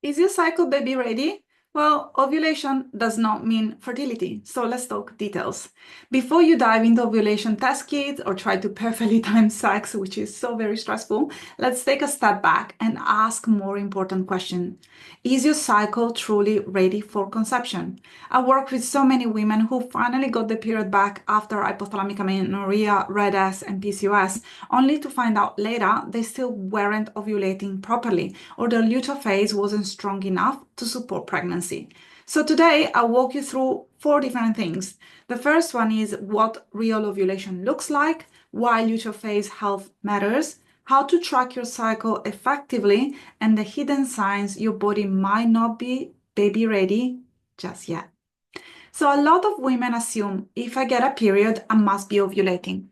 Is your cycle baby ready? Well, ovulation does not mean fertility, so let's talk details. Before you dive into ovulation test kits or try to perfectly time sex, which is so very stressful, let's take a step back and ask more important question. Is your cycle truly ready for conception? I work with so many women who finally got the period back after hypothalamic amenorrhea, RED-S, and PCOS, only to find out later they still weren't ovulating properly or their luteal phase wasn't strong enough to support pregnancy. So today I'll walk you through 4 different things. The first one is what real ovulation looks like, why luteal phase health matters, how to track your cycle effectively, and the hidden signs your body might not be baby ready just yet. So a lot of women assume if I get a period, I must be ovulating.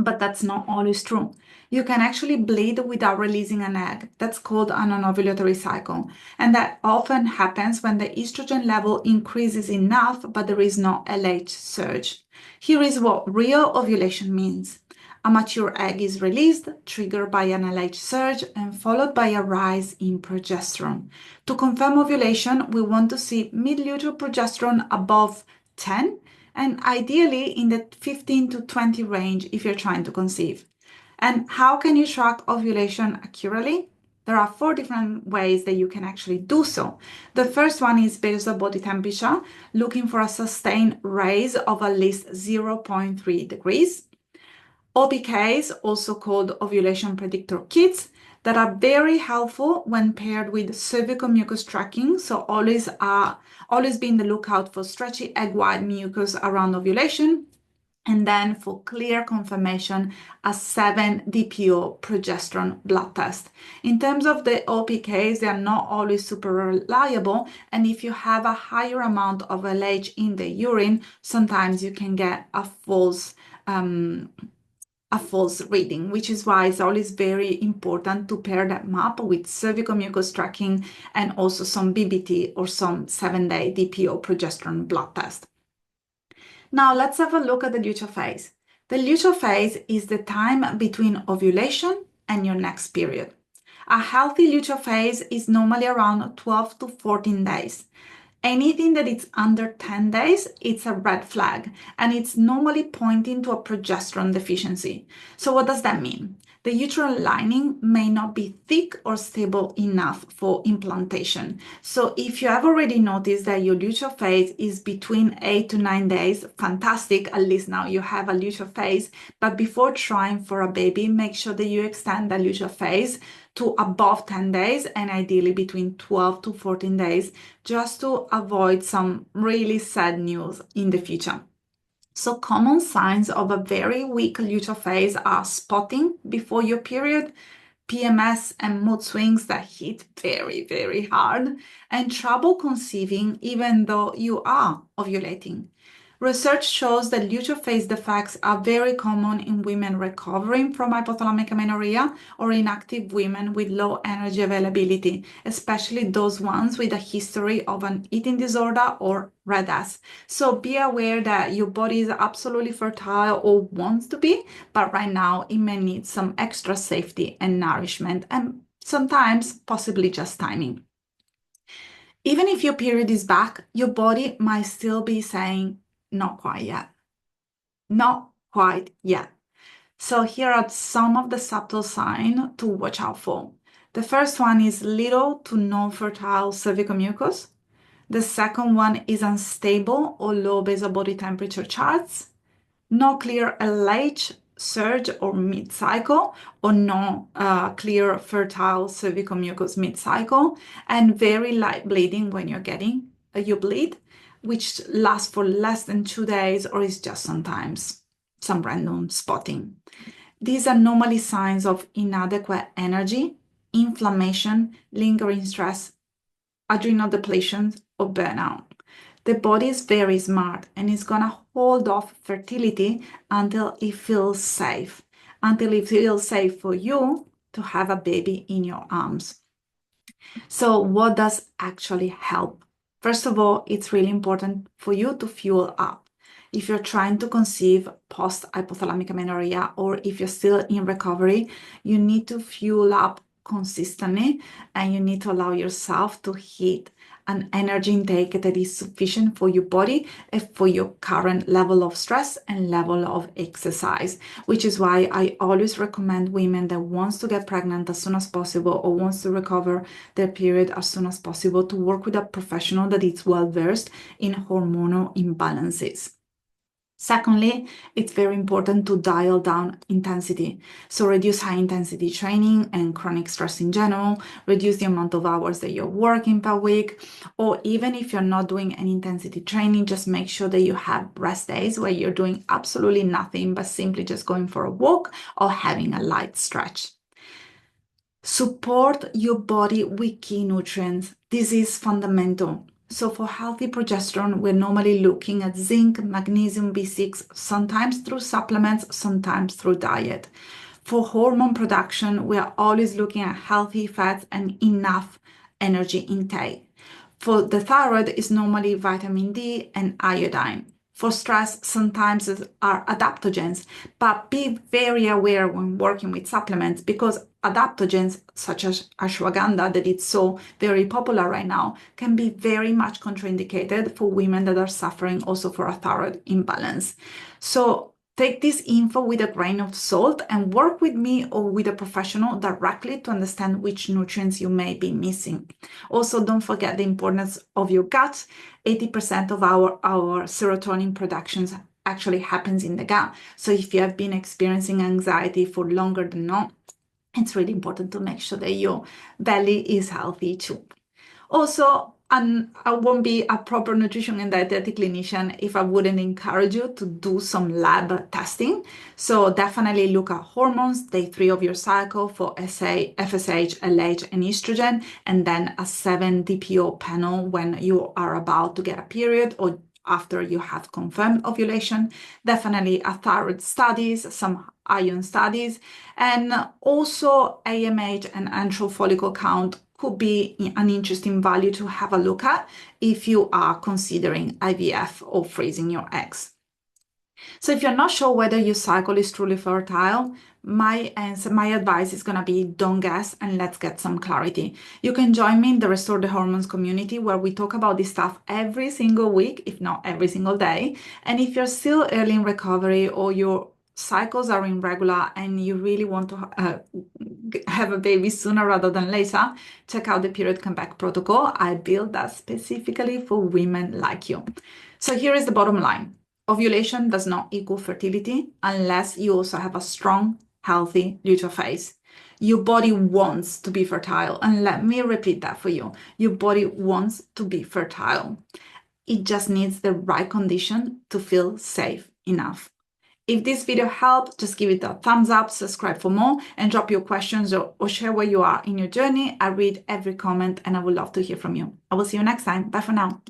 But that's not always true. You can actually bleed without releasing an egg. That's called an anovulatory cycle. And that often happens when the estrogen level increases enough, but there is no LH surge. Here is what real ovulation means. A mature egg is released, triggered by an LH surge, and followed by a rise in progesterone. To confirm ovulation, we want to see mid-luteal progesterone above 10 and ideally in the 15 to 20 range if you're trying to conceive. And how can you track ovulation accurately? There are 4 different ways that you can actually do so. The first one is based on body temperature, looking for a sustained raise of at least 0.3 degrees. OPKs, also called ovulation predictor kits, that are very helpful when paired with cervical mucus tracking. So always be in the lookout for stretchy egg white mucus around ovulation. And then for clear confirmation, a 7-DPO progesterone blood test. In terms of the OPKs, they are not always super reliable. And if you have a higher amount of LH in the urine, sometimes you can get a false reading, which is why it's always very important to pair them up with cervical mucus tracking and also some BBT or some 7-day DPO progesterone blood test. Now let's have a look at the luteal phase. The luteal phase is the time between ovulation and your next period. A healthy luteal phase is normally around 12 to 14 days. Anything that is under 10 days, it's a red flag, and it's normally pointing to a progesterone deficiency. So what does that mean? The uterine lining may not be thick or stable enough for implantation. So if you have already noticed that your luteal phase is between 8 to 9 days, fantastic, at least now you have a luteal phase. But before trying for a baby, make sure that you extend the luteal phase to above 10 days and ideally between 12 to 14 days, just to avoid some really sad news in the future. So common signs of a very weak luteal phase are spotting before your period, PMS and mood swings that hit very, very hard, and trouble conceiving even though you are ovulating. Research shows that luteal phase defects are very common in women recovering from hypothalamic amenorrhea or inactive women with low energy availability, especially those ones with a history of an eating disorder or RED-S. So be aware that your body is absolutely fertile or wants to be, but right now it may need some extra safety and nourishment and sometimes possibly just timing. Even if your period is back, your body might still be saying, not quite yet. Not quite yet. So here are some of the subtle signs to watch out for. The first one is little to no fertile cervical mucus. The second one is unstable or low basal body temperature charts. No clear LH surge or mid-cycle, or no clear fertile cervical mucus mid-cycle, and very light bleeding when you're getting you bleed, which lasts for less than 2 days or is just sometimes some random spotting. These are normally signs of inadequate energy, inflammation, lingering stress, adrenal depletion, or burnout. The body is very smart and is going to hold off fertility until it feels safe, for you to have a baby in your arms. So what does actually help? First of all, it's really important for you to fuel up. If you're trying to conceive post-hypothalamic amenorrhea or if you're still in recovery, you need to fuel up consistently, and you need to allow yourself to hit an energy intake that is sufficient for your body and for your current level of stress and level of exercise, which is why I always recommend women that wants to get pregnant as soon as possible or wants to recover their period as soon as possible to work with a professional that is well versed in hormonal imbalances. Secondly, it's very important to dial down intensity. So reduce high intensity training and chronic stress in general, reduce the amount of hours that you're working per week, or even if you're not doing any intensity training, just make sure that you have rest days where you're doing absolutely nothing but simply just going for a walk or having a light stretch. Support your body with key nutrients. This is fundamental. So for healthy progesterone, we're normally looking at zinc, magnesium, B6, sometimes through supplements, sometimes through diet. For hormone production, we are always looking at healthy fats and enough energy intake. For the thyroid, it's normally vitamin D and iodine. For stress, sometimes are adaptogens, but be very aware when working with supplements because adaptogens such as ashwagandha, that it's so very popular right now, can be very much contraindicated for women that are suffering also for a thyroid imbalance. So take this info with a grain of salt and work with me or with a professional directly to understand which nutrients you may be missing. Also, don't forget the importance of your gut. 80% of our serotonin productions actually happens in the gut. So if you have been experiencing anxiety for longer than not, it's really important to make sure that your belly is healthy too. Also, I won't be a proper nutrition and dietetic clinician if I wouldn't encourage you to do some lab testing. So definitely look at hormones, day 3 of your cycle for SA, FSH, LH, and estrogen, and then a 7-DPO panel when you are about to get a period or after you have confirmed ovulation. Definitely a thyroid studies, some iron studies, and also AMH and antral follicle count could be an interesting value to have a look at if you are considering IVF or freezing your eggs. So if you're not sure whether your cycle is truly fertile, my advice is going to be don't guess and let's get some clarity. You can join me in the Restore the Hormones community where we talk about this stuff every single week, if not every single day. And if you're still early in recovery or your cycles are irregular and you really want to have a baby sooner rather than later, check out the Period Comeback Protocol. I built that specifically for women like you. So here is the bottom line. Ovulation does not equal fertility unless you also have a strong, healthy luteal phase. Your body wants to be fertile. And let me repeat that for you. Your body wants to be fertile. It just needs the right condition to feel safe enough. If this video helped, just give it a thumbs up, subscribe for more, and drop your questions or share where you are in your journey. I read every comment and I would love to hear from you. I will see you next time. Bye for now.